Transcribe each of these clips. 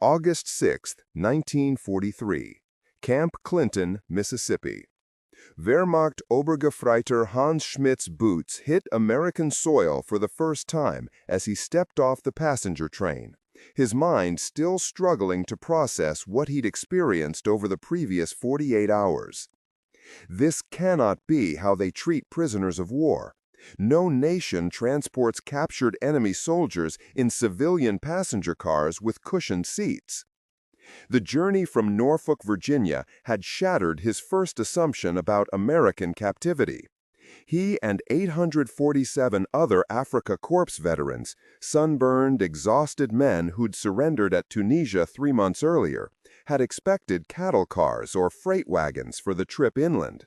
August 6, 1943. Camp Clinton, Mississippi. Wehrmacht Obergefreiter Hans Schmidt's boots hit American soil for the first time as he stepped off the passenger train, his mind still struggling to process what he'd experienced over the previous 48 hours. This cannot be how they treat prisoners of war. No nation transports captured enemy soldiers in civilian passenger cars with cushioned seats. The journey from Norfolk, Virginia, had shattered his first assumption about American captivity. He and 847 other Afrika Korps veterans, sunburned, exhausted men who'd surrendered at Tunisia 3 months earlier, had expected cattle cars or freight wagons for the trip inland.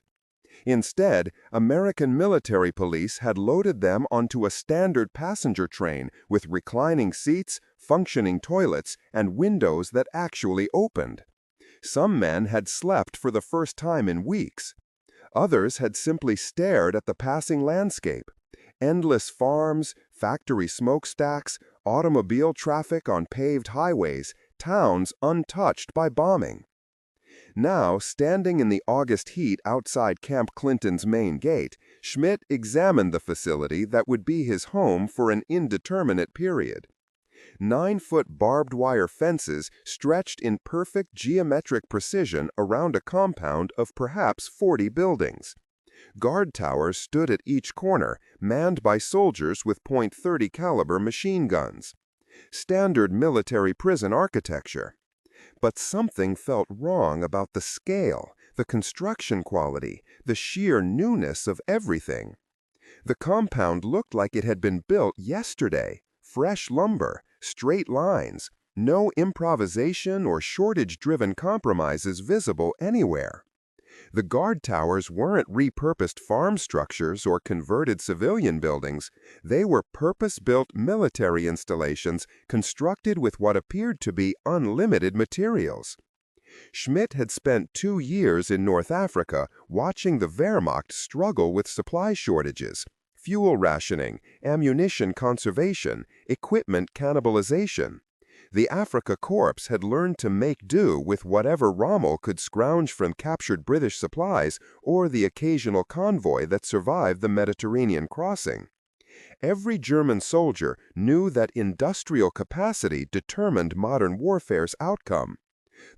Instead, American military police had loaded them onto a standard passenger train with reclining seats, functioning toilets, and windows that actually opened. Some men had slept for the first time in weeks. Others had simply stared at the passing landscape. Endless farms, factory smokestacks, automobile traffic on paved highways, towns untouched by bombing. Now, standing in the August heat outside Camp Clinton's main gate, Schmidt examined the facility that would be his home for an indeterminate period. 9-foot barbed wire fences stretched in perfect geometric precision around a compound of perhaps 40 buildings. Guard towers stood at each corner, manned by soldiers with .30 caliber machine guns. Standard military prison architecture. But something felt wrong about the scale, the construction quality, the sheer newness of everything. The compound looked like it had been built yesterday. Fresh lumber, straight lines, no improvisation or shortage-driven compromises visible anywhere. The guard towers weren't repurposed farm structures or converted civilian buildings. They were purpose-built military installations constructed with what appeared to be unlimited materials. Schmidt had spent 2 years in North Africa watching the Wehrmacht struggle with supply shortages, fuel rationing, ammunition conservation, equipment cannibalization. The Afrika Korps had learned to make do with whatever Rommel could scrounge from captured British supplies or the occasional convoy that survived the Mediterranean crossing. Every German soldier knew that industrial capacity determined modern warfare's outcome.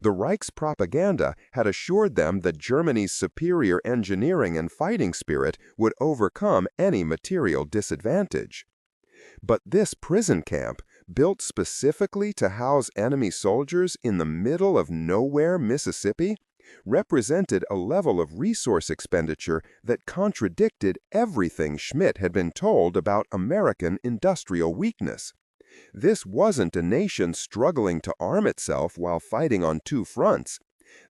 The Reich's propaganda had assured them that Germany's superior engineering and fighting spirit would overcome any material disadvantage. But this prison camp, built specifically to house enemy soldiers in the middle of nowhere, Mississippi, represented a level of resource expenditure that contradicted everything Schmidt had been told about American industrial weakness. This wasn't a nation struggling to arm itself while fighting on 2 fronts.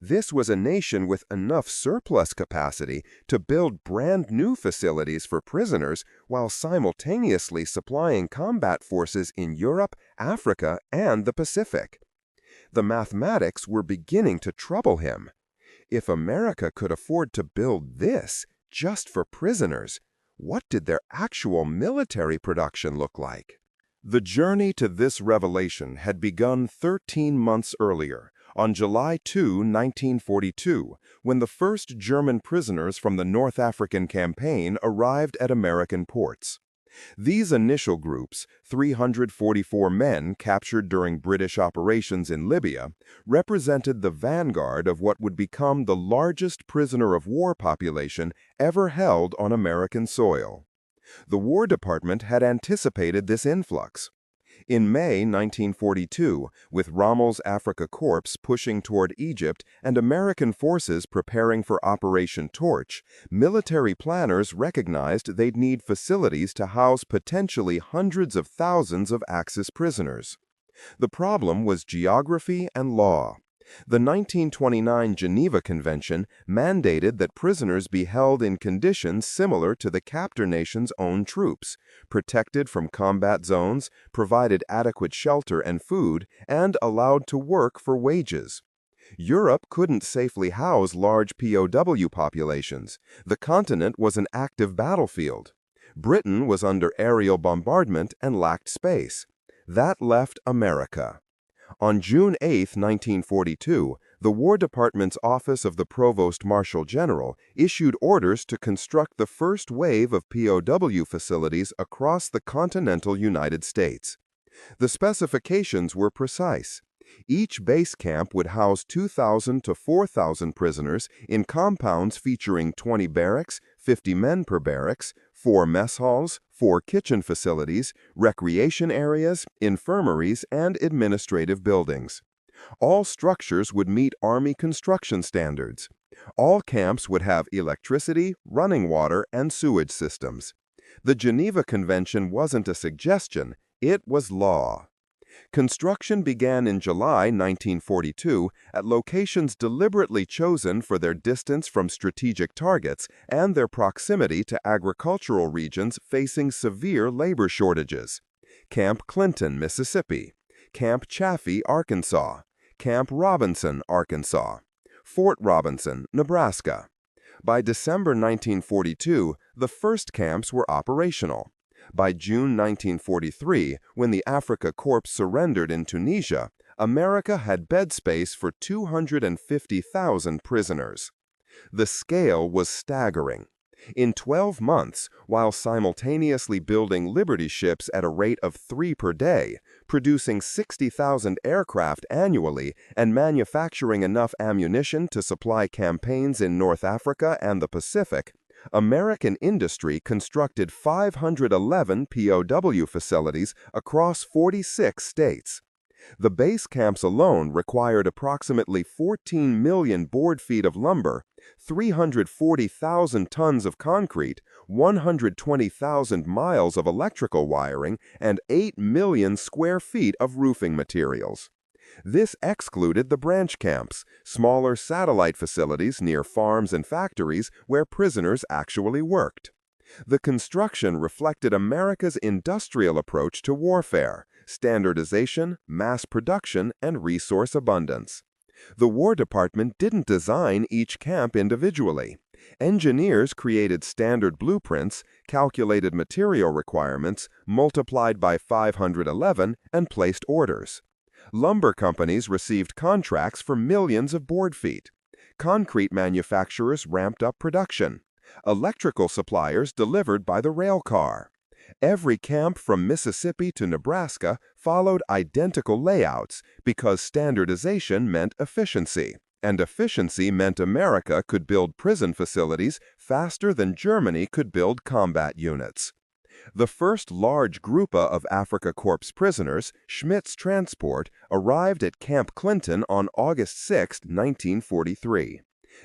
This was a nation with enough surplus capacity to build brand new facilities for prisoners while simultaneously supplying combat forces in Europe, Africa, and the Pacific. The mathematics were beginning to trouble him. If America could afford to build this just for prisoners, what did their actual military production look like? The journey to this revelation had begun 13 months earlier, on July 2, 1942, when the first German prisoners from the North African campaign arrived at American ports. These initial groups, 344 men captured during British operations in Libya, represented the vanguard of what would become the largest prisoner of war population ever held on American soil. The War Department had anticipated this influx. In May 1942, with Rommel's Afrika Korps pushing toward Egypt and American forces preparing for Operation Torch, military planners recognized they'd need facilities to house potentially hundreds of thousands of Axis prisoners. The problem was geography and law. The 1929 Geneva Convention mandated that prisoners be held in conditions similar to the captor nation's own troops, protected from combat zones, provided adequate shelter and food, and allowed to work for wages. Europe couldn't safely house large POW populations. The continent was an active battlefield. Britain was under aerial bombardment and lacked space. That left America. On June 8, 1942, the War Department's Office of the Provost Marshal General issued orders to construct the first wave of POW facilities across the continental United States. The specifications were precise. Each base camp would house 2,000 to 4,000 prisoners in compounds featuring 20 barracks, 50 men per barracks, 4 mess halls, 4 kitchen facilities, recreation areas, infirmaries, and administrative buildings. All structures would meet Army construction standards. All camps would have electricity, running water, and sewage systems. The Geneva Convention wasn't a suggestion, it was law. Construction began in July 1942 at locations deliberately chosen for their distance from strategic targets and their proximity to agricultural regions facing severe labor shortages. Camp Clinton, Mississippi; Camp Chaffee, Arkansas; Camp Robinson, Arkansas; Fort Robinson, Nebraska. By December 1942, the first camps were operational. By June 1943, when the Afrika Korps surrendered in Tunisia, America had bed space for 250,000 prisoners. The scale was staggering. In 12 months, while simultaneously building Liberty ships at a rate of 3 per day, producing 60,000 aircraft annually, and manufacturing enough ammunition to supply campaigns in North Africa and the Pacific, American industry constructed 511 POW facilities across 46 states. The base camps alone required approximately 14 million board feet of lumber, 340,000 tons of concrete, 120,000 miles of electrical wiring, and 8 million square feet of roofing materials. This excluded the branch camps, smaller satellite facilities near farms and factories where prisoners actually worked. The construction reflected America's industrial approach to warfare: standardization, mass production, and resource abundance. The War Department didn't design each camp individually. Engineers created standard blueprints, calculated material requirements, multiplied by 511, and placed orders. Lumber companies received contracts for millions of board feet. Concrete manufacturers ramped up production. Electrical suppliers delivered by the rail car. Every camp from Mississippi to Nebraska followed identical layouts because standardization meant efficiency, and efficiency meant America could build prison facilities faster than Germany could build combat units. The first large group of Afrika Korps prisoners, Schmidt's Transport, arrived at Camp Clinton on August 6, 1943.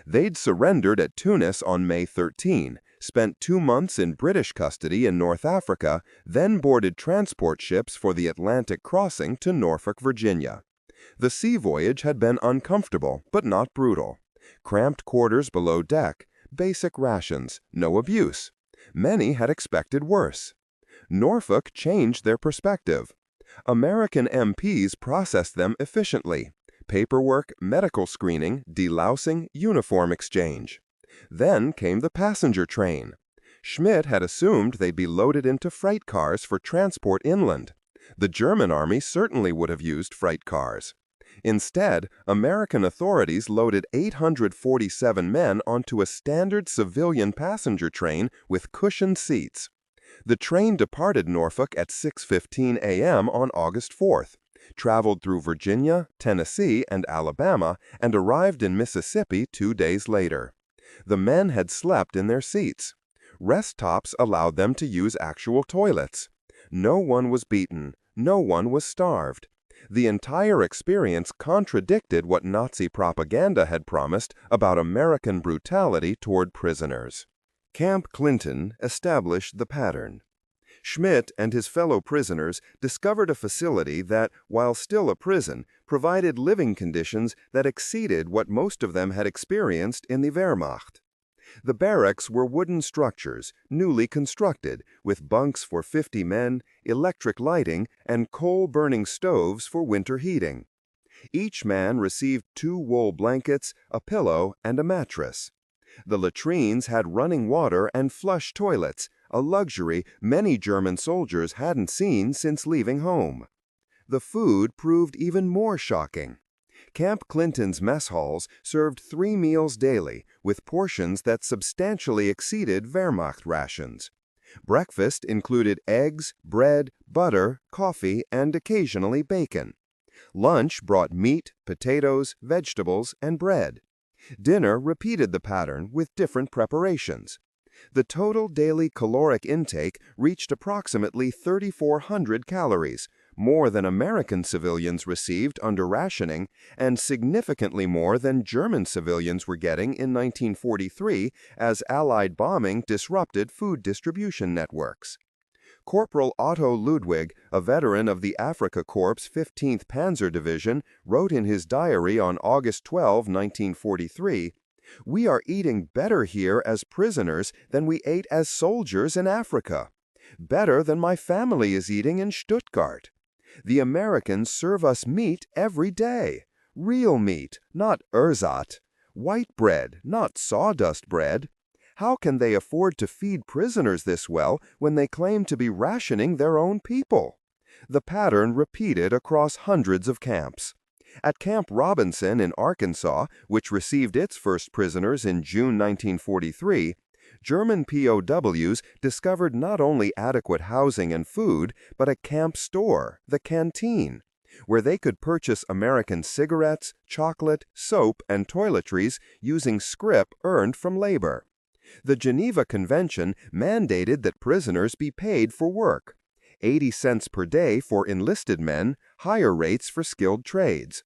They'd surrendered at Tunis on May 13, spent 2 months in British custody in North Africa, then boarded transport ships for the Atlantic crossing to Norfolk, Virginia. The sea voyage had been uncomfortable, but not brutal. Cramped quarters below deck, basic rations, no abuse. Many had expected worse. Norfolk changed their perspective. American MPs processed them efficiently. Paperwork, medical screening, delousing, uniform exchange. Then came the passenger train. Schmidt had assumed they'd be loaded into freight cars for transport inland. The German army certainly would have used freight cars. Instead, American authorities loaded 847 men onto a standard civilian passenger train with cushioned seats. The train departed Norfolk at 6:15 a.m. on August 4th, traveled through Virginia, Tennessee, and Alabama, and arrived in Mississippi 2 days later. The men had slept in their seats. Rest stops allowed them to use actual toilets. No one was beaten. No one was starved. The entire experience contradicted what Nazi propaganda had promised about American brutality toward prisoners. Camp Clinton established the pattern. Schmidt and his fellow prisoners discovered a facility that, while still a prison, provided living conditions that exceeded what most of them had experienced in the Wehrmacht. The barracks were wooden structures, newly constructed, with bunks for 50 men, electric lighting, and coal-burning stoves for winter heating. Each man received 2 wool blankets, a pillow, and a mattress. The latrines had running water and flush toilets, a luxury many German soldiers hadn't seen since leaving home. The food proved even more shocking. Camp Clinton's mess halls served 3 meals daily, with portions that substantially exceeded Wehrmacht rations. Breakfast included eggs, bread, butter, coffee, and occasionally bacon. Lunch brought meat, potatoes, vegetables, and bread. Dinner repeated the pattern with different preparations. The total daily caloric intake reached approximately 3,400 calories, more than American civilians received under rationing and significantly more than German civilians were getting in 1943 as Allied bombing disrupted food distribution networks. Corporal Otto Ludwig, a veteran of the Afrika Korps 15th Panzer Division, wrote in his diary on August 12, 1943, "We are eating better here as prisoners than we ate as soldiers in Africa. Better than my family is eating in Stuttgart. The Americans serve us meat every day. Real meat, not ersatz. White bread, not sawdust bread. How can they afford to feed prisoners this well when they claim to be rationing their own people?" The pattern repeated across hundreds of camps. At Camp Robinson in Arkansas, which received its first prisoners in June 1943, German POWs discovered not only adequate housing and food, but a camp store, the canteen, where they could purchase American cigarettes, chocolate, soap, and toiletries using scrip earned from labor. The Geneva Convention mandated that prisoners be paid for work, 80 cents per day for enlisted men, higher rates for skilled trades.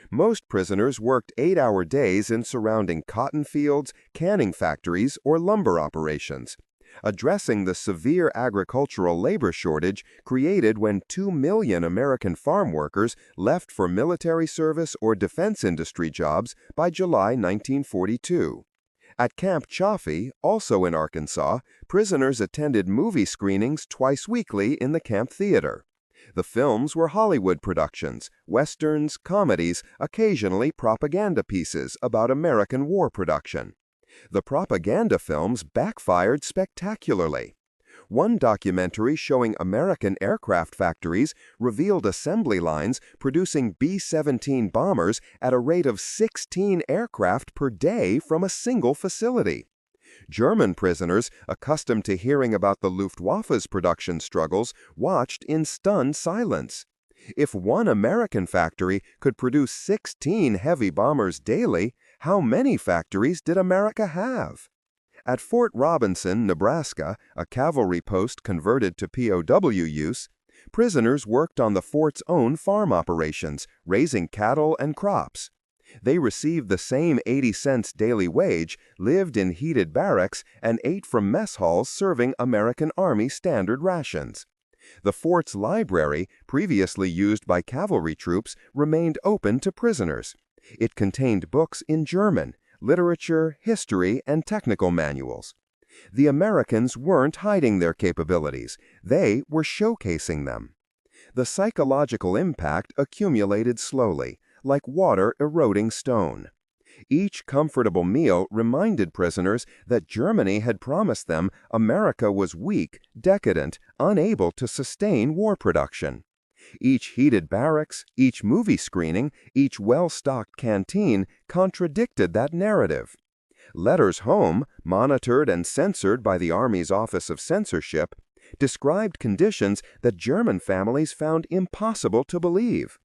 Most prisoners worked 8-hour days in surrounding cotton fields, canning factories, or lumber operations, addressing the severe agricultural labor shortage created when 2 million American farm workers left for military service or defense industry jobs by July 1942. At Camp Chaffee, also in Arkansas, prisoners attended movie screenings twice weekly in the camp theater. The films were Hollywood productions, westerns, comedies, occasionally propaganda pieces about American war production. The propaganda films backfired spectacularly. One documentary showing American aircraft factories revealed assembly lines producing B-17 bombers at a rate of 16 aircraft per day from a single facility. German prisoners, accustomed to hearing about the Luftwaffe's production struggles, watched in stunned silence. If one American factory could produce 16 heavy bombers daily, how many factories did America have? At Fort Robinson, Nebraska, a cavalry post converted to POW use, prisoners worked on the fort's own farm operations, raising cattle and crops. They received the same 80 cents daily wage, lived in heated barracks, and ate from mess halls serving American Army standard rations. The fort's library, previously used by cavalry troops, remained open to prisoners. It contained books in German, literature, history, and technical manuals. The Americans weren't hiding their capabilities. They were showcasing them. The psychological impact accumulated slowly, like water eroding stone. Each comfortable meal reminded prisoners that Germany had promised them America was weak, decadent, unable to sustain war production. Each heated barracks, each movie screening, each well-stocked canteen contradicted that narrative. Letters home, monitored and censored by the Army's Office of Censorship, described conditions that German families found impossible to believe.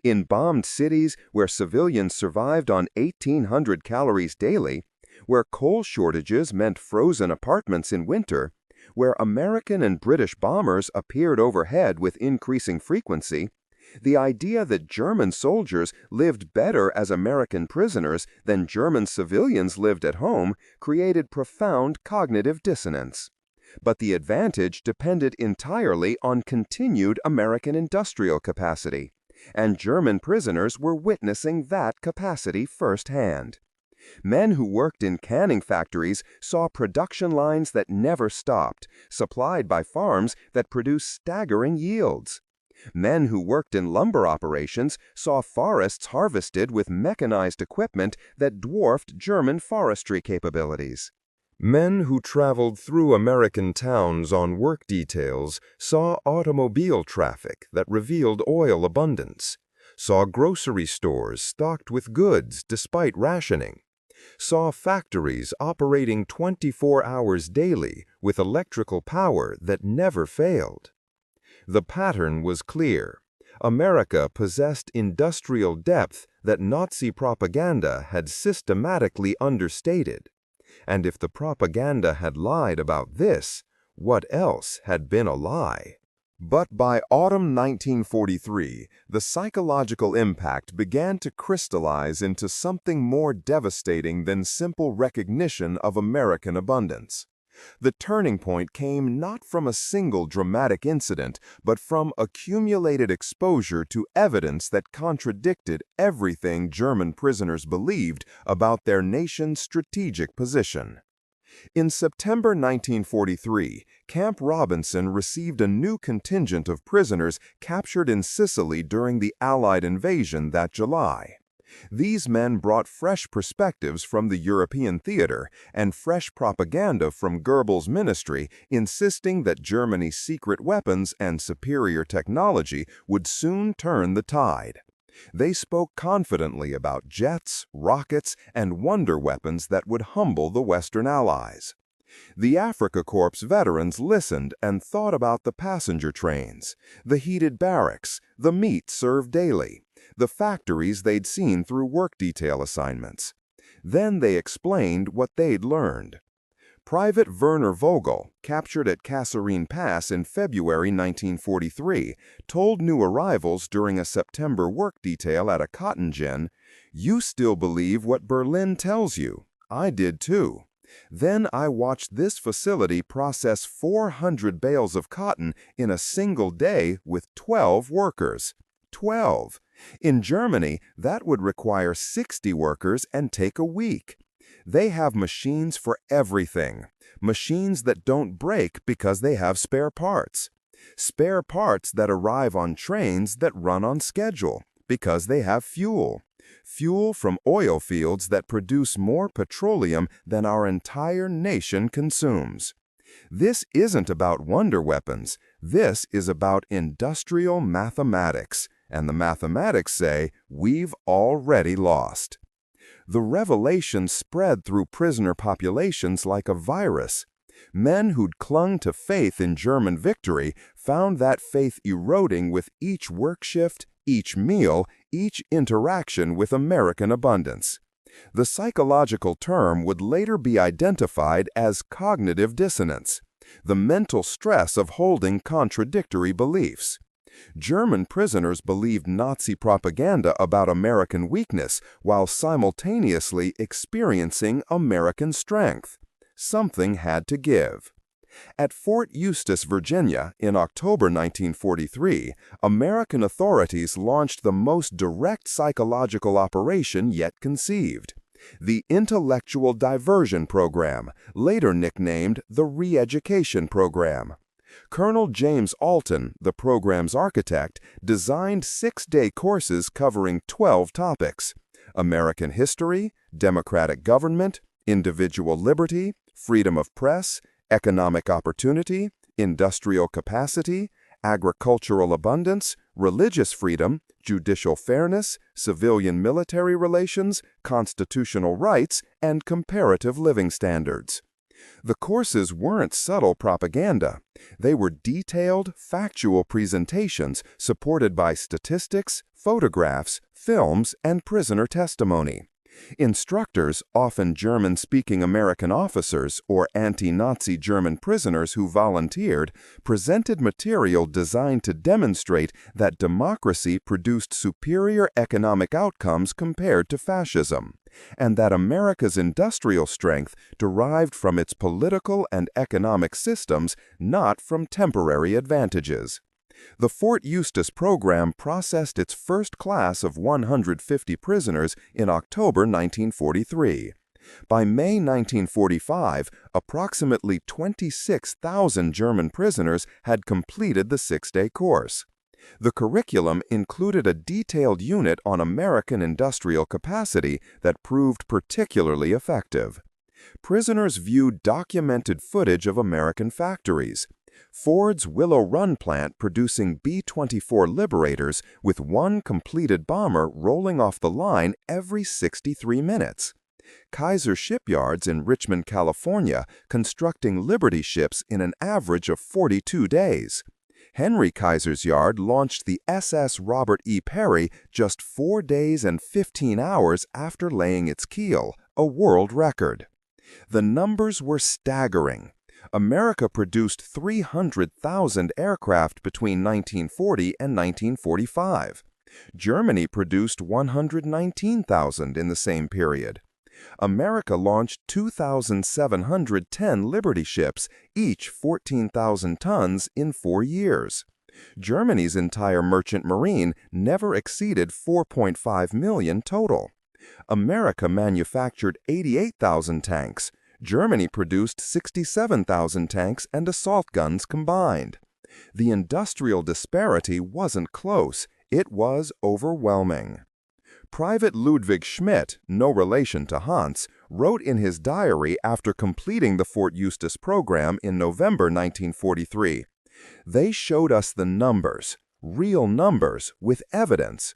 In bombed cities where civilians survived on 1,800 calories daily, where coal shortages meant frozen apartments in winter, where American and British bombers appeared overhead with increasing frequency, the idea that German soldiers lived better as American prisoners than German civilians lived at home created profound cognitive dissonance. But the advantage depended entirely on continued American industrial capacity, and German prisoners were witnessing that capacity firsthand. Men who worked in canning factories saw production lines that never stopped, supplied by farms that produced staggering yields. Men who worked in lumber operations saw forests harvested with mechanized equipment that dwarfed German forestry capabilities. Men who traveled through American towns on work details saw automobile traffic that revealed oil abundance, saw grocery stores stocked with goods despite rationing, saw factories operating 24 hours daily with electrical power that never failed. The pattern was clear. America possessed industrial depth that Nazi propaganda had systematically understated. And if the propaganda had lied about this, what else had been a lie? But by autumn 1943, the psychological impact began to crystallize into something more devastating than simple recognition of American abundance. The turning point came not from a single dramatic incident, but from accumulated exposure to evidence that contradicted everything German prisoners believed about their nation's strategic position. In September 1943, Camp Robinson received a new contingent of prisoners captured in Sicily during the Allied invasion that July. These men brought fresh perspectives from the European theater and fresh propaganda from Goebbels' ministry, insisting that Germany's secret weapons and superior technology would soon turn the tide. They spoke confidently about jets, rockets, and wonder weapons that would humble the Western Allies. The Afrika Korps veterans listened and thought about the passenger trains, the heated barracks, the meat served daily, the factories they'd seen through work detail assignments. Then they explained what they'd learned. Private Werner Vogel, captured at Kasserine Pass in February 1943, told new arrivals during a September work detail at a cotton gin, "You still believe what Berlin tells you. I did too. Then I watched this facility process 400 bales of cotton in a single day with 12 workers. 12! In Germany, that would require 60 workers and take a week. They have machines for everything. Machines that don't break because they have spare parts. Spare parts that arrive on trains that run on schedule because they have fuel. Fuel from oil fields that produce more petroleum than our entire nation consumes. This isn't about wonder weapons. This is about industrial mathematics. And the mathematics say we've already lost." The revelation spread through prisoner populations like a virus. Men who'd clung to faith in German victory found that faith eroding with each work shift, each meal, each interaction with American abundance. The psychological term would later be identified as cognitive dissonance, the mental stress of holding contradictory beliefs. German prisoners believed Nazi propaganda about American weakness while simultaneously experiencing American strength. Something had to give. At Fort Eustis, Virginia, in October 1943, American authorities launched the most direct psychological operation yet conceived. The Intellectual Diversion Program, later nicknamed the Re-Education Program. Colonel James Alton, the program's architect, designed 6-day courses covering 12 topics: American history, democratic government, individual liberty, freedom of press, economic opportunity, industrial capacity, agricultural abundance, religious freedom, judicial fairness, civilian-military relations, constitutional rights, and comparative living standards. The courses weren't subtle propaganda. They were detailed, factual presentations supported by statistics, photographs, films, and prisoner testimony. Instructors, often German-speaking American officers or anti-Nazi German prisoners who volunteered, presented material designed to demonstrate that democracy produced superior economic outcomes compared to fascism, and that America's industrial strength derived from its political and economic systems, not from temporary advantages. The Fort Eustis program processed its first class of 150 prisoners in October 1943. By May 1945, approximately 26,000 German prisoners had completed the 6-day course. The curriculum included a detailed unit on American industrial capacity that proved particularly effective. Prisoners viewed documented footage of American factories. Ford's Willow Run plant producing B-24 Liberators with one completed bomber rolling off the line every 63 minutes. Kaiser shipyards in Richmond, California, constructing Liberty ships in an average of 42 days. Henry Kaiser's yard launched the SS Robert E. Perry just 4 days and 15 hours after laying its keel, a world record. The numbers were staggering. America produced 300,000 aircraft between 1940 and 1945. Germany produced 119,000 in the same period. America launched 2,710 Liberty ships, each 14,000 tons, in 4 years. Germany's entire merchant marine never exceeded 4.5 million total. America manufactured 88,000 tanks. Germany produced 67,000 tanks and assault guns combined. The industrial disparity wasn't close, it was overwhelming. Private Ludwig Schmidt, no relation to Hans, wrote in his diary after completing the Fort Eustis program in November 1943, "They showed us the numbers, real numbers, with evidence.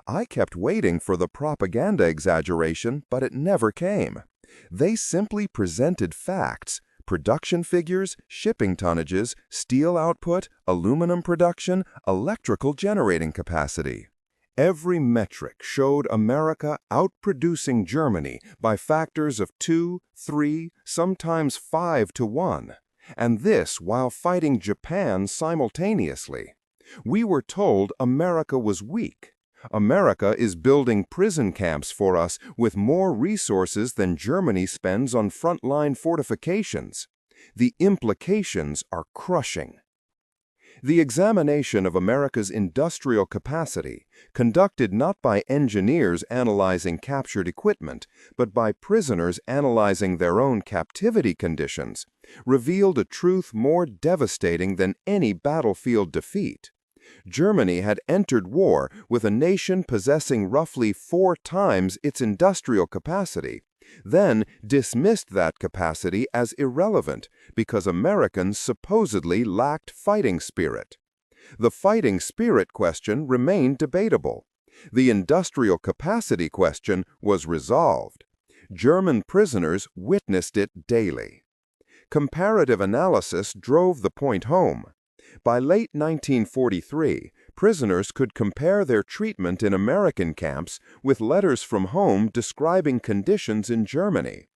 I kept waiting for the propaganda exaggeration, but it never came. They simply presented facts, production figures, shipping tonnages, steel output, aluminum production, electrical generating capacity. Every metric showed America outproducing Germany by factors of 2, 3, sometimes 5 to 1, and this while fighting Japan simultaneously. We were told America was weak. America is building prison camps for us with more resources than Germany spends on frontline fortifications. The implications are crushing." The examination of America's industrial capacity, conducted not by engineers analyzing captured equipment, but by prisoners analyzing their own captivity conditions, revealed a truth more devastating than any battlefield defeat. Germany had entered war with a nation possessing roughly 4 times its industrial capacity, then dismissed that capacity as irrelevant because Americans supposedly lacked fighting spirit. The fighting spirit question remained debatable. The industrial capacity question was resolved. German prisoners witnessed it daily. Comparative analysis drove the point home. By late 1943, prisoners could compare their treatment in American camps with letters from home describing conditions in Germany.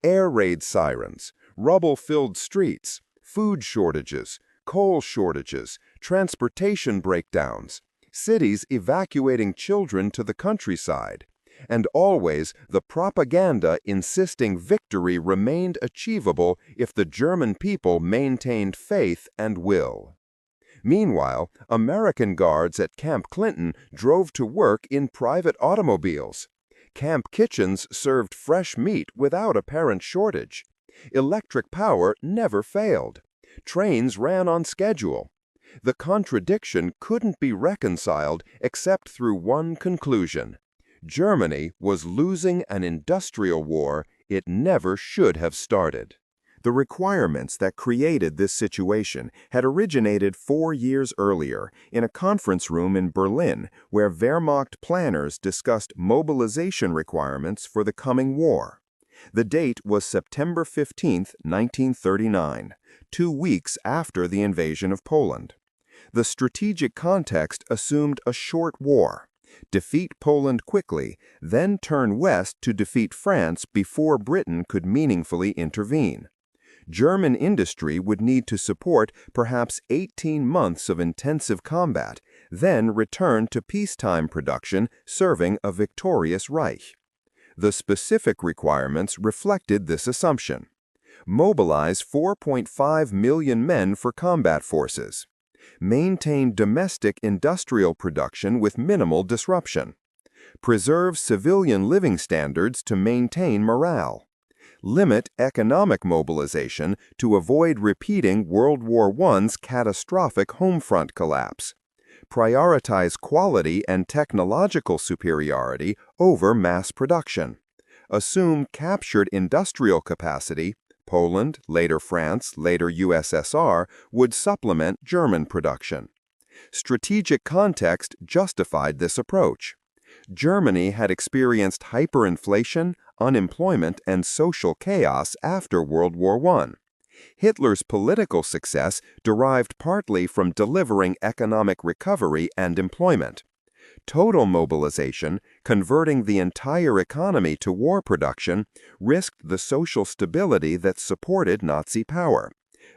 Air raid sirens, rubble-filled streets, food shortages, coal shortages, transportation breakdowns, cities evacuating children to the countryside, and always the propaganda insisting victory remained achievable if the German people maintained faith and will. Meanwhile, American guards at Camp Clinton drove to work in private automobiles. Camp kitchens served fresh meat without apparent shortage. Electric power never failed. Trains ran on schedule. The contradiction couldn't be reconciled except through one conclusion. Germany was losing an industrial war it never should have started. The requirements that created this situation had originated 4 years earlier in a conference room in Berlin where Wehrmacht planners discussed mobilization requirements for the coming war. The date was September 15, 1939, 2 weeks after the invasion of Poland. The strategic context assumed a short war. Defeat Poland quickly, then turn west to defeat France before Britain could meaningfully intervene. German industry would need to support perhaps 18 months of intensive combat, then return to peacetime production serving a victorious Reich. The specific requirements reflected this assumption. Mobilize 4.5 million men for combat forces. Maintain domestic industrial production with minimal disruption. Preserve civilian living standards to maintain morale. Limit economic mobilization to avoid repeating World War I's catastrophic Homefront collapse. Prioritize quality and technological superiority over mass production. assume captured industrial capacity, Poland, later France, later USSR, would supplement German production. Strategic context justified this approach. Germany had experienced hyperinflation, unemployment, and social chaos after World War I. Hitler's political success derived partly from delivering economic recovery and employment. Total mobilization, converting the entire economy to war production, risked the social stability that supported Nazi power.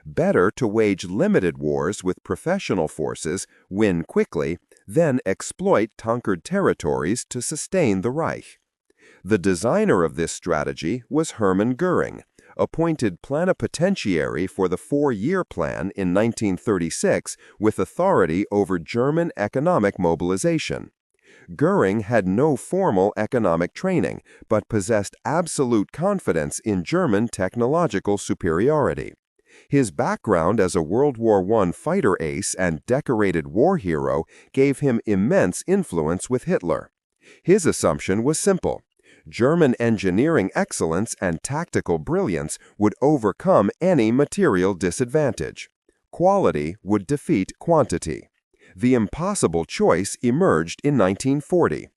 Better to wage limited wars with professional forces, win quickly, then exploit conquered territories to sustain the Reich. The designer of this strategy was Hermann Göring, appointed plenipotentiary for the four-year plan in 1936 with authority over German economic mobilization. Göring had no formal economic training, but possessed absolute confidence in German technological superiority. His background as a World War I fighter ace and decorated war hero gave him immense influence with Hitler. His assumption was simple. German engineering excellence and tactical brilliance would overcome any material disadvantage. Quality would defeat quantity. The impossible choice emerged in 1940.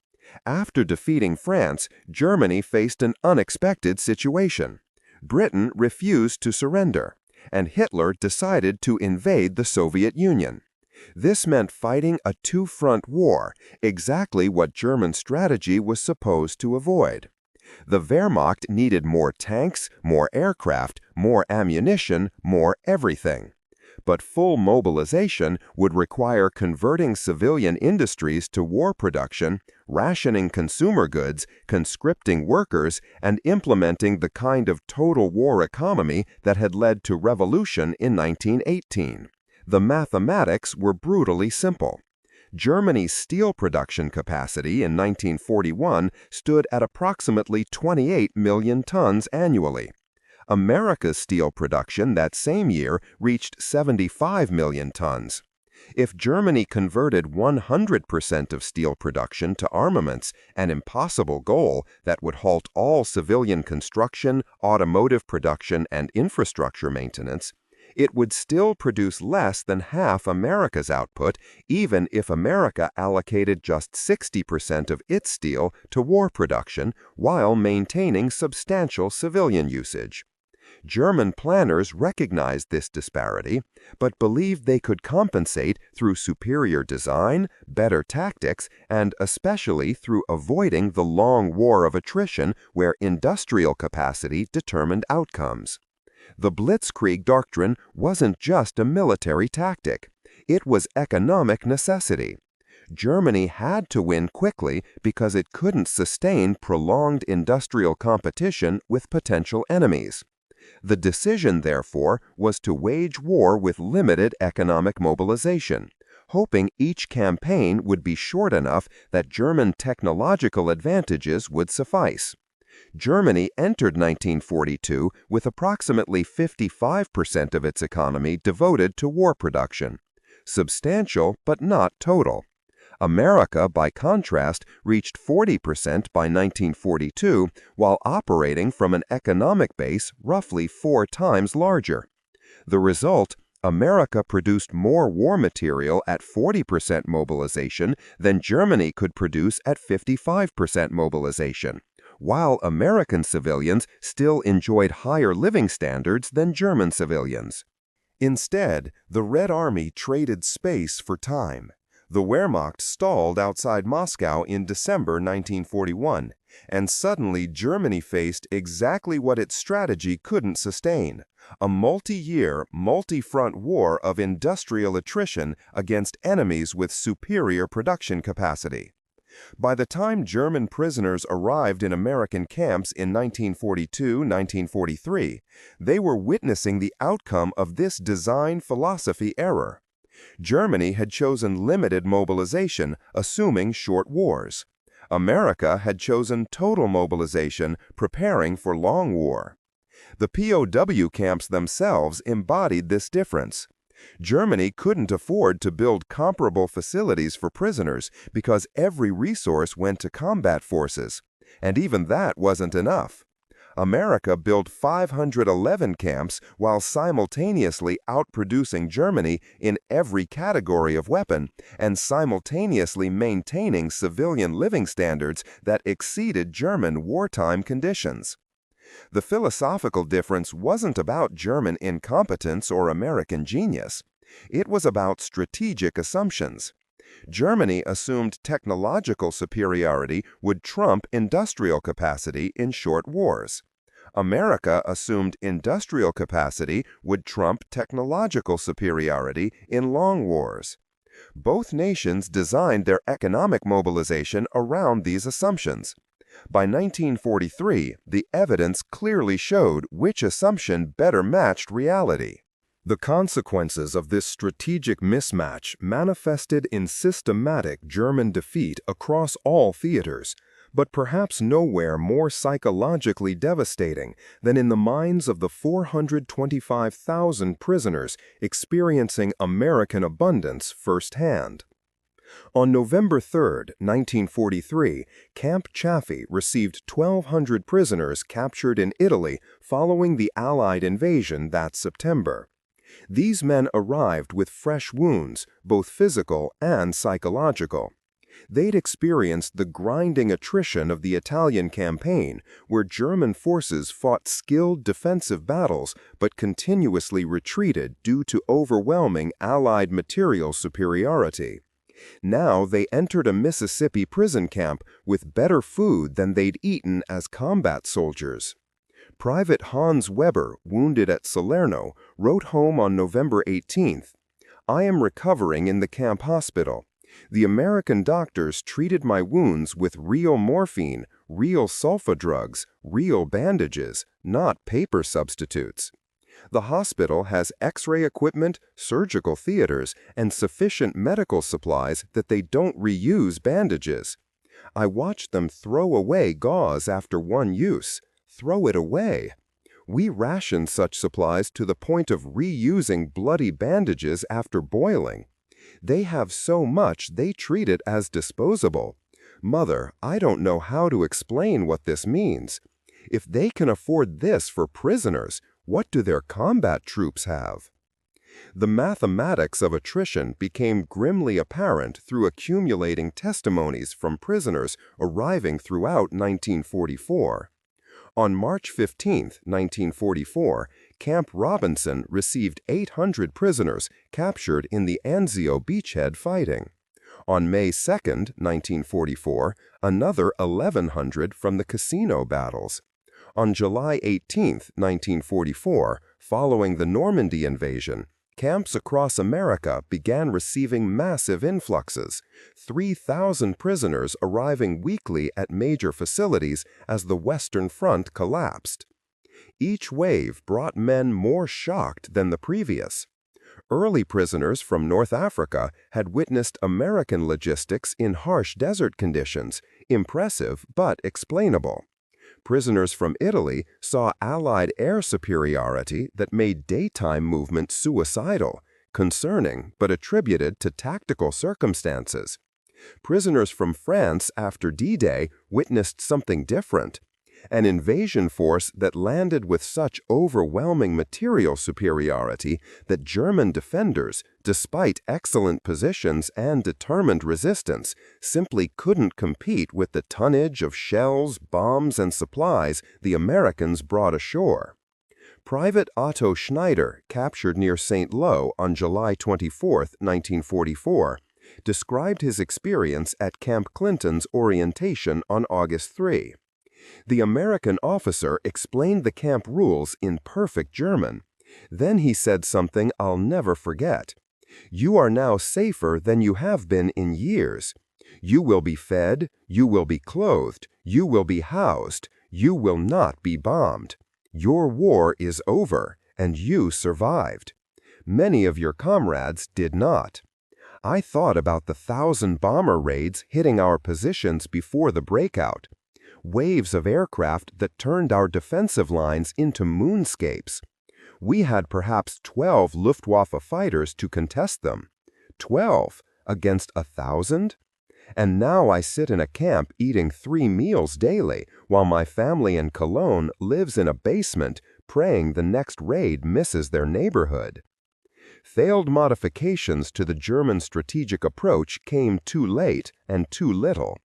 After defeating France, Germany faced an unexpected situation. Britain refused to surrender, and Hitler decided to invade the Soviet Union. This meant fighting a two-front war, exactly what German strategy was supposed to avoid. The Wehrmacht needed more tanks, more aircraft, more ammunition, more everything. But full mobilization would require converting civilian industries to war production, rationing consumer goods, conscripting workers, and implementing the kind of total war economy that had led to revolution in 1918. The mathematics were brutally simple. Germany's steel production capacity in 1941 stood at approximately 28 million tons annually. America's steel production that same year reached 75 million tons. If Germany converted 100% of steel production to armaments, an impossible goal that would halt all civilian construction, automotive production, and infrastructure maintenance, it would still produce less than half America's output, even if America allocated just 60% of its steel to war production while maintaining substantial civilian usage. German planners recognized this disparity, but believed they could compensate through superior design, better tactics, and especially through avoiding the long war of attrition where industrial capacity determined outcomes. The Blitzkrieg doctrine wasn't just a military tactic. It was economic necessity. Germany had to win quickly because it couldn't sustain prolonged industrial competition with potential enemies. The decision, therefore, was to wage war with limited economic mobilization, hoping each campaign would be short enough that German technological advantages would suffice. Germany entered 1942 with approximately 55% of its economy devoted to war production. Substantial, but not total. America, by contrast, reached 40% by 1942 while operating from an economic base roughly 4 times larger. The result, America produced more war material at 40% mobilization than Germany could produce at 55% mobilization, while American civilians still enjoyed higher living standards than German civilians. Instead, the Red Army traded space for time. The Wehrmacht stalled outside Moscow in December 1941, and suddenly Germany faced exactly what its strategy couldn't sustain: a multi-year, multi-front war of industrial attrition against enemies with superior production capacity. By the time German prisoners arrived in American camps in 1942-1943, they were witnessing the outcome of this design philosophy error. Germany had chosen limited mobilization, assuming short wars. America had chosen total mobilization, preparing for long war. The POW camps themselves embodied this difference. Germany couldn't afford to build comparable facilities for prisoners because every resource went to combat forces. And even that wasn't enough. America built 511 camps while simultaneously outproducing Germany in every category of weapon and simultaneously maintaining civilian living standards that exceeded German wartime conditions. The philosophical difference wasn't about German incompetence or American genius. It was about strategic assumptions. Germany assumed technological superiority would trump industrial capacity in short wars. America assumed industrial capacity would trump technological superiority in long wars. Both nations designed their economic mobilization around these assumptions. By 1943, the evidence clearly showed which assumption better matched reality. The consequences of this strategic mismatch manifested in systematic German defeat across all theaters, but perhaps nowhere more psychologically devastating than in the minds of the 425,000 prisoners experiencing American abundance firsthand. On November 3, 1943, Camp Chaffee received 1,200 prisoners captured in Italy following the Allied invasion that September. These men arrived with fresh wounds, both physical and psychological. They'd experienced the grinding attrition of the Italian campaign, where German forces fought skilled defensive battles but continuously retreated due to overwhelming Allied material superiority. Now they entered a Mississippi prison camp with better food than they'd eaten as combat soldiers. Private Hans Weber, wounded at Salerno, wrote home on November 18th, "I am recovering in the camp hospital. The American doctors treated my wounds with real morphine, real sulfa drugs, real bandages, not paper substitutes. The hospital has X-ray equipment, surgical theaters, and sufficient medical supplies that they don't reuse bandages. I watched them throw away gauze after one use. Throw it away. We ration such supplies to the point of reusing bloody bandages after boiling. They have so much they treat it as disposable. Mother, I don't know how to explain what this means. If they can afford this for prisoners, what do their combat troops have?" The mathematics of attrition became grimly apparent through accumulating testimonies from prisoners arriving throughout 1944. On March 15, 1944, Camp Robinson received 800 prisoners captured in the Anzio beachhead fighting. On May 2, 1944, another 1,100 from the casino battles. On July 18, 1944, following the Normandy invasion, camps across America began receiving massive influxes, 3,000 prisoners arriving weekly at major facilities as the Western Front collapsed. Each wave brought men more shocked than the previous. Early prisoners from North Africa had witnessed American logistics in harsh desert conditions, impressive but explainable. Prisoners from Italy saw Allied air superiority that made daytime movement suicidal, concerning but attributed to tactical circumstances. Prisoners from France after D-Day witnessed something different. An invasion force that landed with such overwhelming material superiority that German defenders, despite excellent positions and determined resistance, simply couldn't compete with the tonnage of shells, bombs, and supplies the Americans brought ashore. Private Otto Schneider, captured near St. Lo on July 24, 1944, described his experience at Camp Clinton's orientation on August 3. The American officer explained the camp rules in perfect German. Then he said something I'll never forget. "You are now safer than you have been in years. You will be fed, you will be clothed, you will be housed, you will not be bombed. Your war is over, and you survived. Many of your comrades did not. I thought about the 1,000 bomber raids hitting our positions before the breakout. Waves of aircraft that turned our defensive lines into moonscapes. We had perhaps 12 Luftwaffe fighters to contest them. 12 against 1,000? And now I sit in a camp eating 3 meals daily, while my family in Cologne lives in a basement, praying the next raid misses their neighborhood. Failed modifications to the German strategic approach came too late and too little.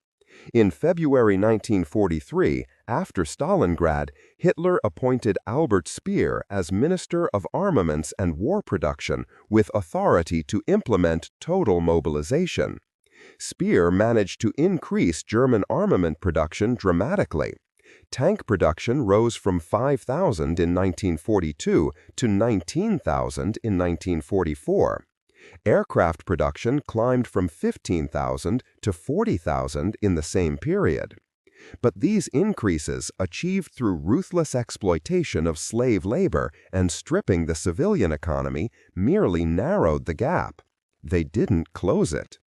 In February 1943, after Stalingrad, Hitler appointed Albert Speer as Minister of Armaments and War Production with authority to implement total mobilization. Speer managed to increase German armament production dramatically. Tank production rose from 5,000 in 1942 to 19,000 in 1944. Aircraft production climbed from 15,000 to 40,000 in the same period. But these increases, achieved through ruthless exploitation of slave labor and stripping the civilian economy, merely narrowed the gap. They didn't close it.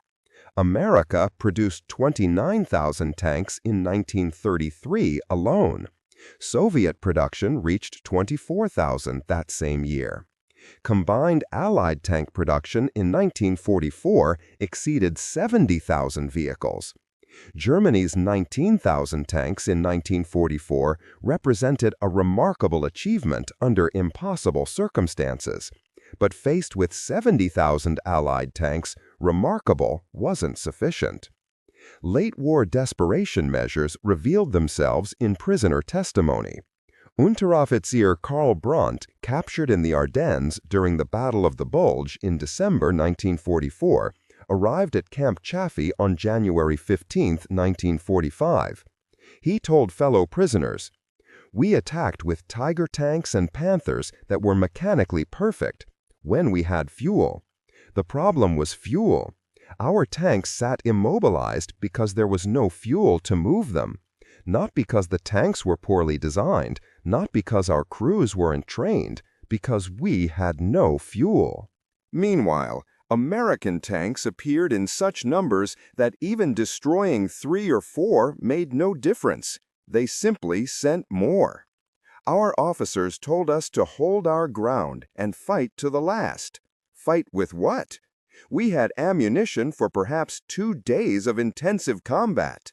America produced 29,000 tanks in 1933 alone. Soviet production reached 24,000 that same year. Combined Allied tank production in 1944 exceeded 70,000 vehicles. Germany's 19,000 tanks in 1944 represented a remarkable achievement under impossible circumstances. But faced with 70,000 Allied tanks, remarkable wasn't sufficient. Late-war desperation measures revealed themselves in prisoner testimony. Unteroffizier Karl Brandt, captured in the Ardennes during the Battle of the Bulge in December 1944, arrived at Camp Chaffee on January 15, 1945. He told fellow prisoners, "We attacked with Tiger tanks and Panthers that were mechanically perfect when we had fuel. The problem was fuel. Our tanks sat immobilized because there was no fuel to move them. Not because the tanks were poorly designed, not because our crews weren't trained, because we had no fuel." Meanwhile, American tanks appeared in such numbers that even destroying 3 or 4 made no difference. They simply sent more. Our officers told us to hold our ground and fight to the last. Fight with what? We had ammunition for perhaps 2 days of intensive combat.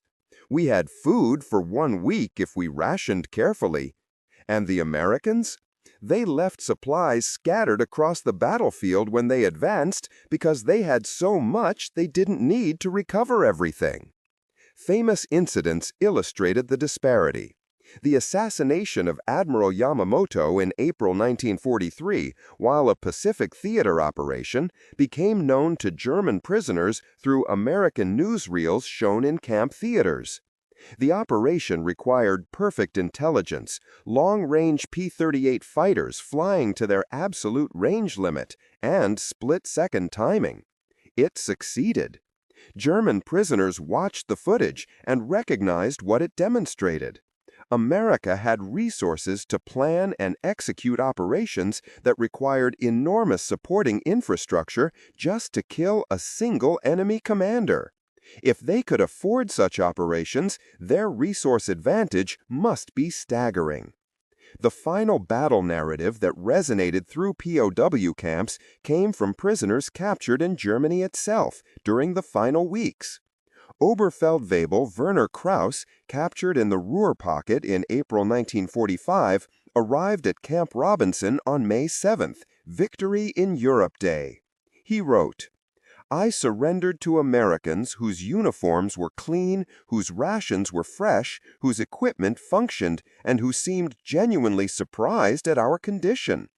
We had food for 1 week if we rationed carefully. And the Americans? They left supplies scattered across the battlefield when they advanced because they had so much they didn't need to recover everything. Famous incidents illustrated the disparity. The assassination of Admiral Yamamoto in April 1943, while a Pacific theater operation, became known to German prisoners through American newsreels shown in camp theaters. The operation required perfect intelligence, long-range P-38 fighters flying to their absolute range limit, and split-second timing. It succeeded. German prisoners watched the footage and recognized what it demonstrated. America had resources to plan and execute operations that required enormous supporting infrastructure just to kill a single enemy commander. If they could afford such operations, their resource advantage must be staggering. The final battle narrative that resonated through POW camps came from prisoners captured in Germany itself during the final weeks. Oberfeldwebel Werner Krauss, captured in the Ruhr Pocket in April 1945, arrived at Camp Robinson on May 7th, Victory in Europe Day. He wrote, "I surrendered to Americans whose uniforms were clean, whose rations were fresh, whose equipment functioned, and who seemed genuinely surprised at our condition.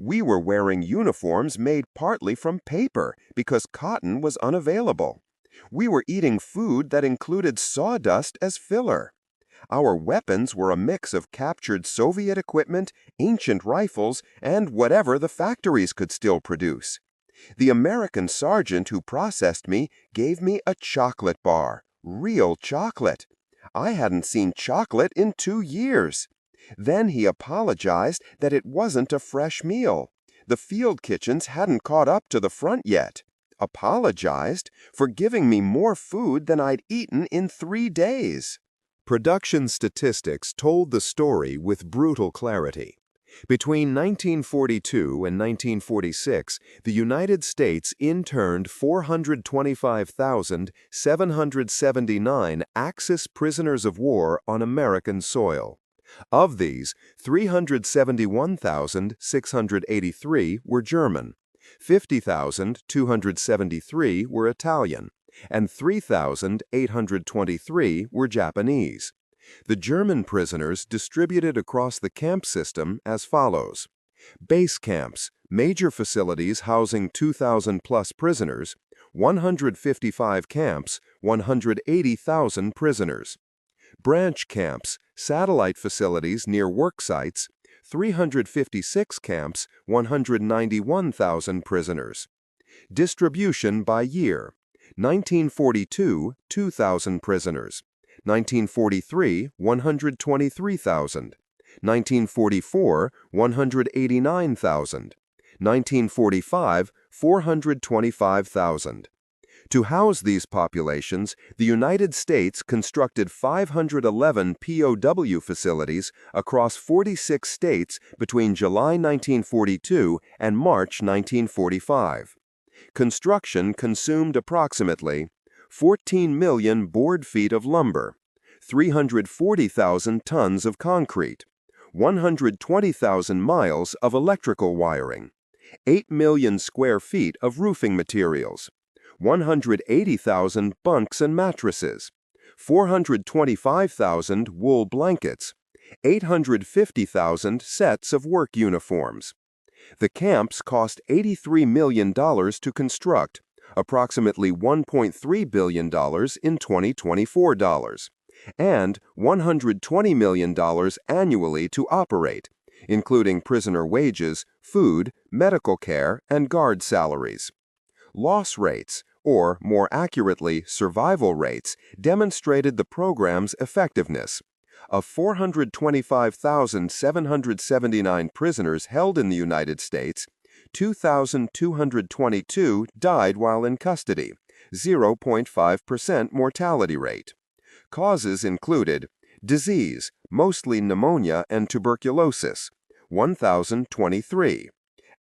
We were wearing uniforms made partly from paper because cotton was unavailable. We were eating food that included sawdust as filler. Our weapons were a mix of captured Soviet equipment, ancient rifles, and whatever the factories could still produce. The American sergeant who processed me gave me a chocolate bar, real chocolate. I hadn't seen chocolate in 2 years. Then he apologized that it wasn't a fresh meal. The field kitchens hadn't caught up to the front yet. Apologized for giving me more food than I'd eaten in 3 days." Production statistics told the story with brutal clarity. Between 1942 and 1946, the United States interned 425,779 Axis prisoners of war on American soil. Of these, 371,683 were German, 50,273 were Italian, and 3,823 were Japanese. The German prisoners distributed across the camp system as follows: base camps, major facilities housing 2,000-plus prisoners, 155 camps, 180,000 prisoners. Branch camps, satellite facilities near work sites, 356 camps, 191,000 prisoners. Distribution by year: 1942, 2,000 prisoners. 1943, 123,000. 1944, 189,000. 1945, 425,000. To house these populations, the United States constructed 511 POW facilities across 46 states between July 1942 and March 1945. Construction consumed approximately 14 million board feet of lumber, 340,000 tons of concrete, 120,000 miles of electrical wiring, 8 million square feet of roofing materials, 180,000 bunks and mattresses, 425,000 wool blankets, 850,000 sets of work uniforms. The camps cost $83 million to construct, approximately $1.3 billion in 2024 dollars, and $120 million annually to operate, including prisoner wages, food, medical care, and guard salaries. Loss rates, or more accurately, survival rates, demonstrated the program's effectiveness. Of 425,779 prisoners held in the United States, 2,222 died while in custody, 0.5% mortality rate. Causes included disease, mostly pneumonia and tuberculosis, 1,023.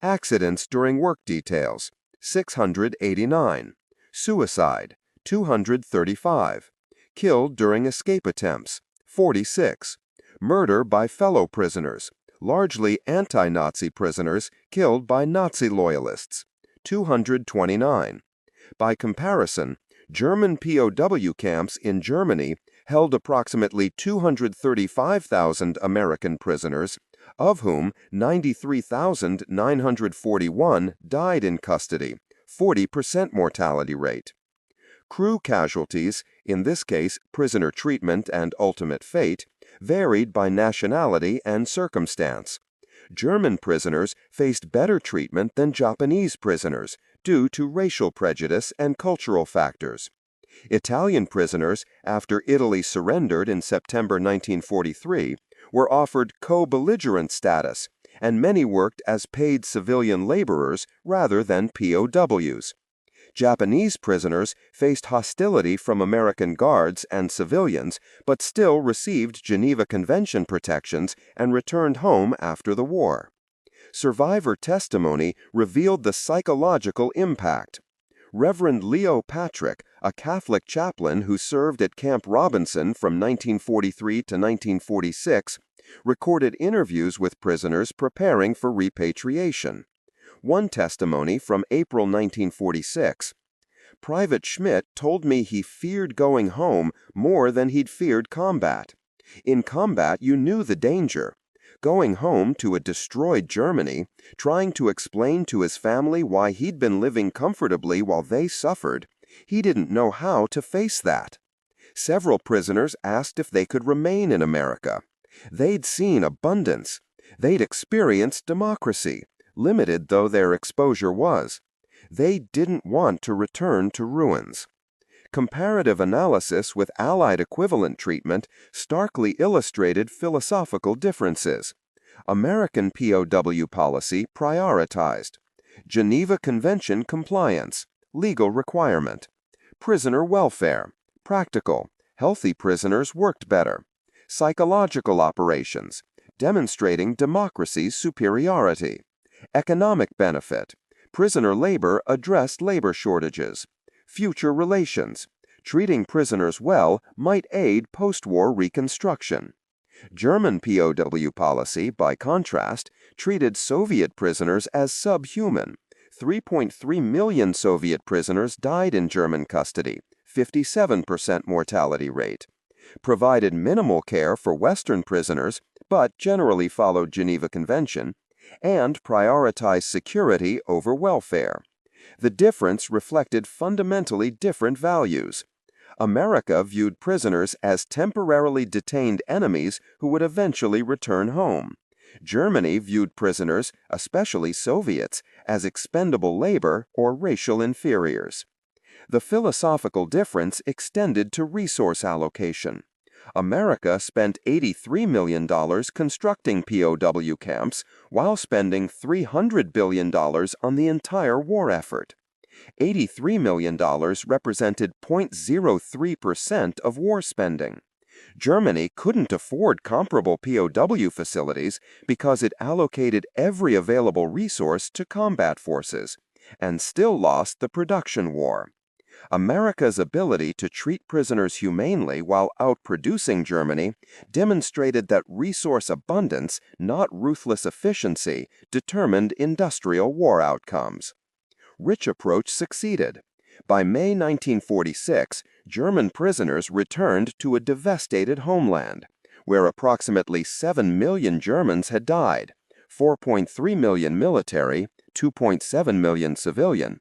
Accidents during work details, 689. Suicide, 235. Killed during escape attempts, 46. Murder by fellow prisoners, largely anti-Nazi prisoners killed by Nazi loyalists, 229. By comparison, German POW camps in Germany held approximately 235,000 American prisoners, of whom 93,941 died in custody, 40% mortality rate. Crew casualties, in this case prisoner treatment and ultimate fate, varied by nationality and circumstance. German prisoners faced better treatment than Japanese prisoners due to racial prejudice and cultural factors. Italian prisoners, after Italy surrendered in September 1943, were offered co-belligerent status, and many worked as paid civilian laborers rather than POWs. Japanese prisoners faced hostility from American guards and civilians, but still received Geneva Convention protections and returned home after the war. Survivor testimony revealed the psychological impact. Reverend Leo Patrick, a Catholic chaplain who served at Camp Robinson from 1943 to 1946, recorded interviews with prisoners preparing for repatriation. One testimony from April 1946. Private Schmidt told me he feared going home more than he'd feared combat. In combat, you knew the danger. Going home to a destroyed Germany, trying to explain to his family why he'd been living comfortably while they suffered, he didn't know how to face that. Several prisoners asked if they could remain in America. They'd seen abundance. They'd experienced democracy, limited though their exposure was. They didn't want to return to ruins. Comparative analysis with Allied equivalent treatment starkly illustrated philosophical differences. American POW policy prioritized Geneva Convention compliance, legal requirement; prisoner welfare, practical, healthy prisoners worked better; psychological operations, demonstrating democracy's superiority. Economic benefit. Prisoner labor addressed labor shortages. Future relations. Treating prisoners well might aid post-war reconstruction. German POW policy, by contrast, treated Soviet prisoners as subhuman. 3.3 million Soviet prisoners died in German custody, 57% mortality rate. Provided minimal care for Western prisoners, but generally followed Geneva Convention, and prioritized security over welfare. The difference reflected fundamentally different values. America viewed prisoners as temporarily detained enemies who would eventually return home. Germany viewed prisoners, especially Soviets, as expendable labor or racial inferiors. The philosophical difference extended to resource allocation. America spent $83 million constructing POW camps while spending $300 billion on the entire war effort. $83 million represented 0.03% of war spending. Germany couldn't afford comparable POW facilities because it allocated every available resource to combat forces, and still lost the production war. America's ability to treat prisoners humanely while outproducing Germany demonstrated that resource abundance, not ruthless efficiency, determined industrial war outcomes. Rich approach succeeded. By May 1946, German prisoners returned to a devastated homeland, where approximately 7 million Germans had died, 4.3 million military, 2.7 million civilian.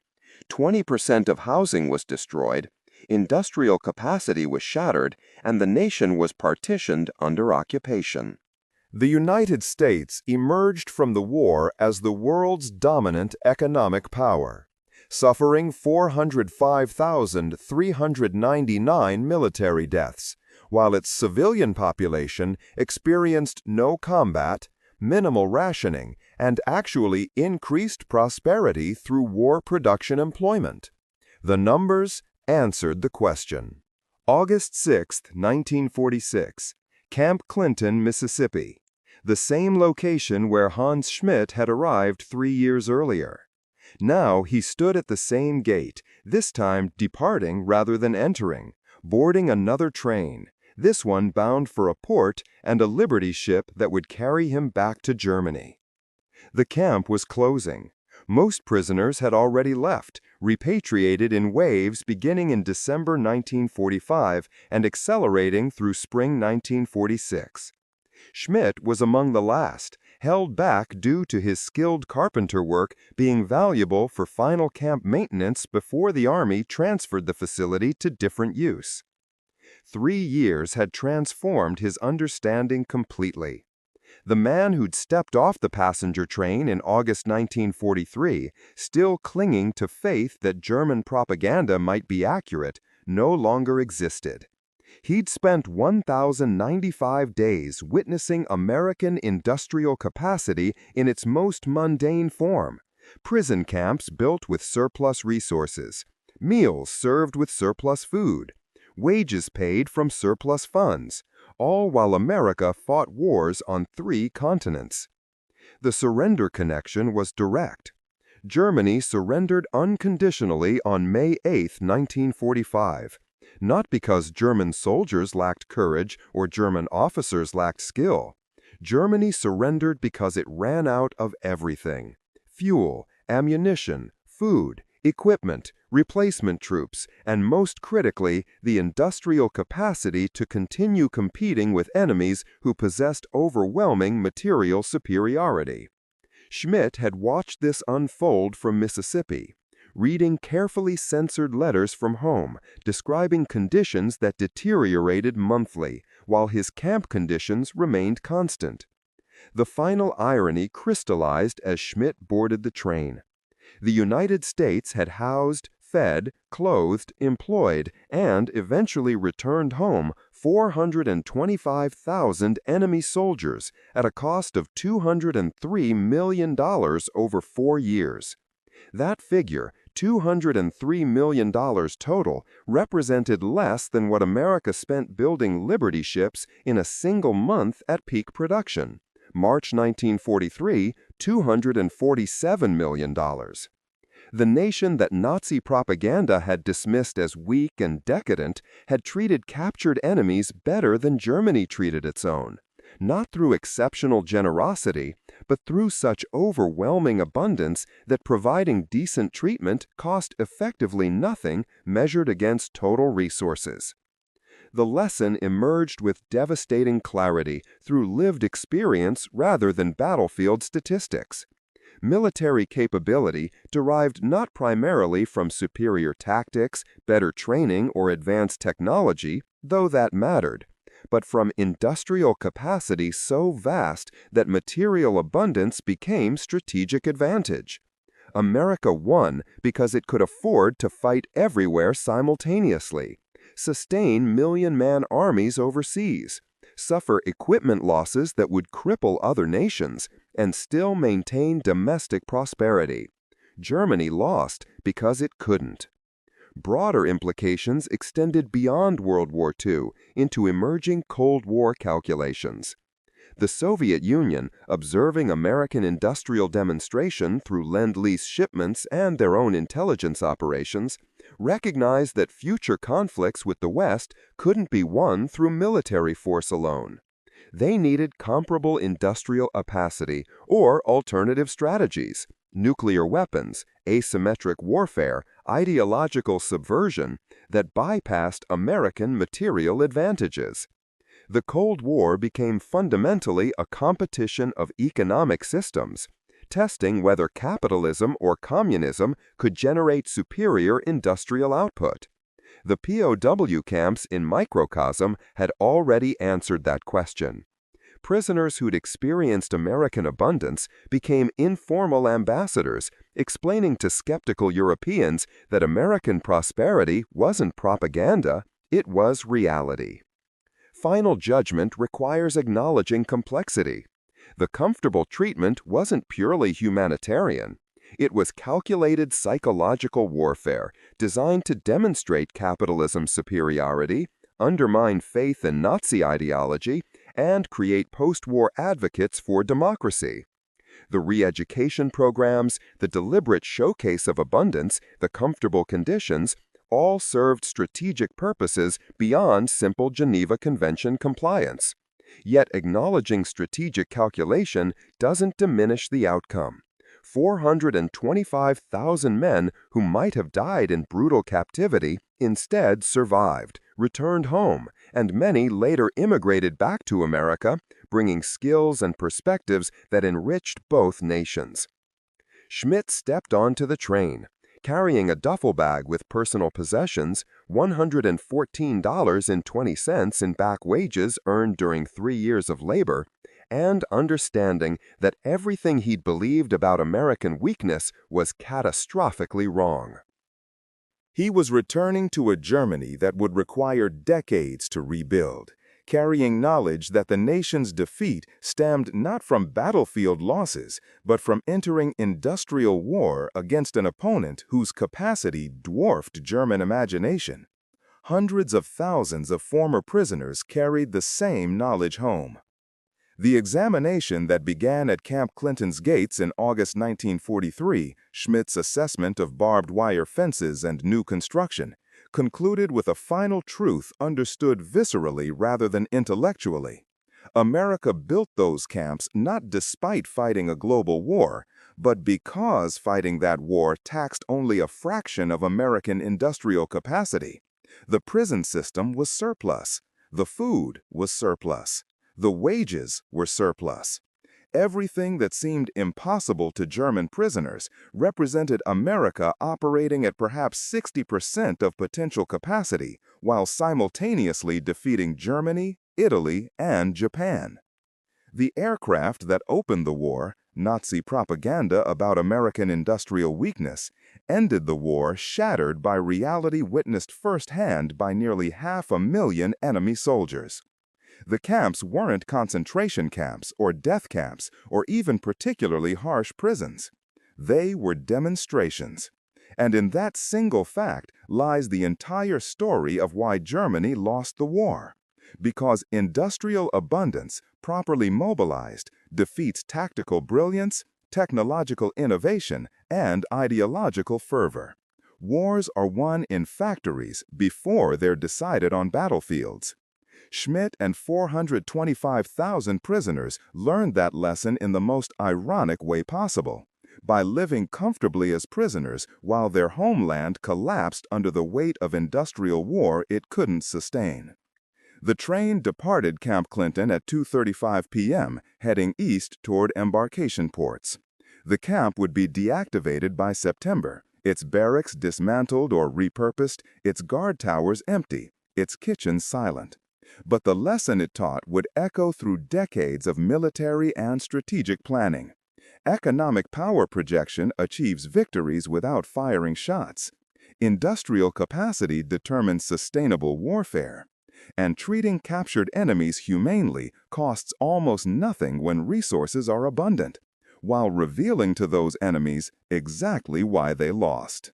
20% of housing was destroyed, industrial capacity was shattered, and the nation was partitioned under occupation. The United States emerged from the war as the world's dominant economic power, suffering 405,399 military deaths, while its civilian population experienced no combat, minimal rationing, and actually increased prosperity through war production employment. The numbers answered the question. August 6, 1946, Camp Clinton, Mississippi, the same location where Hans Schmidt had arrived 3 years earlier. Now he stood at the same gate, this time departing rather than entering, boarding another train, this one bound for a port and a Liberty ship that would carry him back to Germany. The camp was closing. Most prisoners had already left, repatriated in waves beginning in December 1945 and accelerating through spring 1946. Schmidt was among the last, held back due to his skilled carpenter work being valuable for final camp maintenance before the Army transferred the facility to different use. 3 years had transformed his understanding completely. The man who'd stepped off the passenger train in August 1943, still clinging to faith that German propaganda might be accurate, no longer existed. He'd spent 1,095 days witnessing American industrial capacity in its most mundane form: prison camps built with surplus resources, meals served with surplus food, wages paid from surplus funds, all while America fought wars on 3 continents. The surrender connection was direct. Germany surrendered unconditionally on May 8, 1945, not because German soldiers lacked courage or German officers lacked skill. Germany surrendered because it ran out of everything: fuel, ammunition, food, equipment, replacement troops, and most critically, the industrial capacity to continue competing with enemies who possessed overwhelming material superiority. Schmidt had watched this unfold from Mississippi, reading carefully censored letters from home describing conditions that deteriorated monthly, while his camp conditions remained constant. The final irony crystallized as Schmidt boarded the train. The United States had housed, fed, clothed, employed, and eventually returned home 425,000 enemy soldiers at a cost of $203 million over 4 years. That figure, $203 million total, represented less than what America spent building Liberty ships in a single month at peak production, March 1943, $247 million. The nation that Nazi propaganda had dismissed as weak and decadent had treated captured enemies better than Germany treated its own, not through exceptional generosity, but through such overwhelming abundance that providing decent treatment cost effectively nothing measured against total resources. The lesson emerged with devastating clarity through lived experience rather than battlefield statistics. Military capability derived not primarily from superior tactics, better training, or advanced technology, though that mattered, but from industrial capacity so vast that material abundance became strategic advantage. America won because it could afford to fight everywhere simultaneously, sustain million-man armies overseas, suffer equipment losses that would cripple other nations, and still maintain domestic prosperity. Germany lost because it couldn't. Broader implications extended beyond World War II into emerging Cold War calculations. The Soviet Union, observing American industrial demonstration through Lend-Lease shipments and their own intelligence operations, recognized that future conflicts with the West couldn't be won through military force alone. They needed comparable industrial opacity or alternative strategies, nuclear weapons, asymmetric warfare, ideological subversion that bypassed American material advantages. The Cold War became fundamentally a competition of economic systems, testing whether capitalism or communism could generate superior industrial output. The POW camps in microcosm had already answered that question. Prisoners who'd experienced American abundance became informal ambassadors, explaining to skeptical Europeans that American prosperity wasn't propaganda, it was reality. Final judgment requires acknowledging complexity. The comfortable treatment wasn't purely humanitarian. It was calculated psychological warfare designed to demonstrate capitalism's superiority, undermine faith in Nazi ideology, and create post-war advocates for democracy. The re-education programs, the deliberate showcase of abundance, the comfortable conditions, all served strategic purposes beyond simple Geneva Convention compliance. Yet acknowledging strategic calculation doesn't diminish the outcome. 425,000 men who might have died in brutal captivity instead survived, returned home, and many later immigrated back to America, bringing skills and perspectives that enriched both nations. Schmidt stepped onto the train, carrying a duffel bag with personal possessions, $114.20 in back wages earned during 3 years of labor, and understanding that everything he'd believed about American weakness was catastrophically wrong. He was returning to a Germany that would require decades to rebuild, carrying knowledge that the nation's defeat stemmed not from battlefield losses, but from entering industrial war against an opponent whose capacity dwarfed German imagination. Hundreds of thousands of former prisoners carried the same knowledge home. The examination that began at Camp Clinton's gates in August 1943, Schmidt's assessment of barbed wire fences and new construction, concluded with a final truth understood viscerally rather than intellectually. America built those camps not despite fighting a global war, but because fighting that war taxed only a fraction of American industrial capacity. The prison system was surplus. The food was surplus. The wages were surplus. Everything that seemed impossible to German prisoners represented America operating at perhaps 60% of potential capacity, while simultaneously defeating Germany, Italy, and Japan. The aircraft that opened the war, Nazi propaganda about American industrial weakness, ended the war shattered by reality witnessed firsthand by nearly 500,000 enemy soldiers. The camps weren't concentration camps or death camps or even particularly harsh prisons. They were demonstrations. And in that single fact lies the entire story of why Germany lost the war. Because industrial abundance, properly mobilized, defeats tactical brilliance, technological innovation, and ideological fervor. Wars are won in factories before they're decided on battlefields. Schmidt and 425,000 prisoners learned that lesson in the most ironic way possible, by living comfortably as prisoners while their homeland collapsed under the weight of industrial war it couldn't sustain. The train departed Camp Clinton at 2:35 p.m., heading east toward embarkation ports. The camp would be deactivated by September, its barracks dismantled or repurposed, its guard towers empty, its kitchens silent. But the lesson it taught would echo through decades of military and strategic planning. Economic power projection achieves victories without firing shots. Industrial capacity determines sustainable warfare. And treating captured enemies humanely costs almost nothing when resources are abundant, while revealing to those enemies exactly why they lost.